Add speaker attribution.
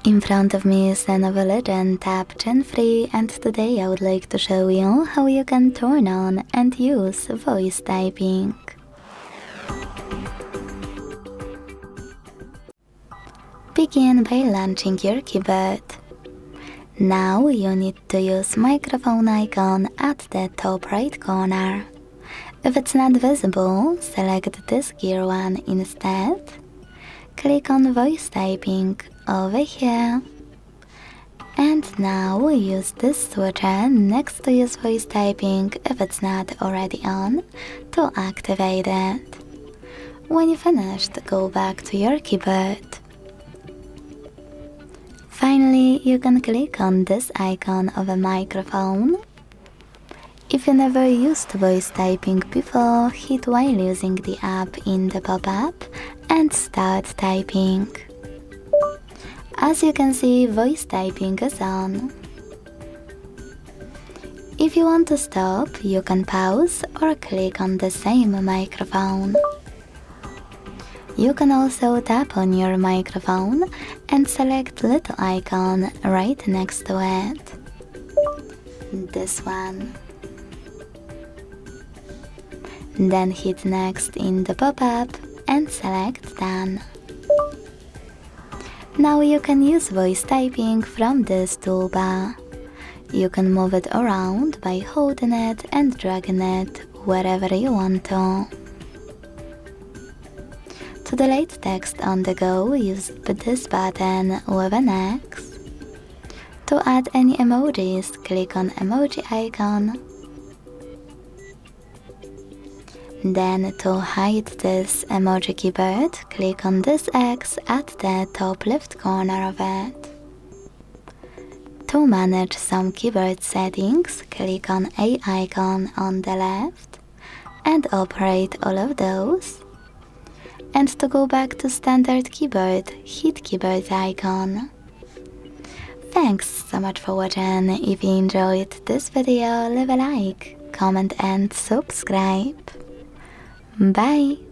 Speaker 1: In front of me is LENOVO Legion Tab Gen 3, and today I would like to show you how you can turn on and use voice typing. Begin by launching your keyboard. Now you need to use microphone icon at the top right corner. If it's not visible, select this gear one instead. Click on voice typing over here. And now use this switcher next to use voice typing if it's not already on to activate it. When you finished, go back to your keyboard. Finally, you can click on this icon of a microphone. If you never used voice typing before, hit while using the app in the pop-up and start typing. As you can see, voice typing is on. If you want to stop, you can pause or click on the same microphone. You can also tap on your microphone and select little icon right next to it. This one. Then hit next in the pop-up and select done. Now you can use voice typing from this toolbar. You can move it around by holding it and dragging it wherever you want to. To delete text on the go, use this button with an X. To add any emojis, click on emoji icon. Then to hide this emoji keyboard, click on this X at the top left corner of it. To manage some keyboard settings, click on A icon on the left and operate all of those. And to go back to standard keyboard, hit keyboard icon. Thanks so much for watching. If you enjoyed this video, leave a like, comment and subscribe. Bye!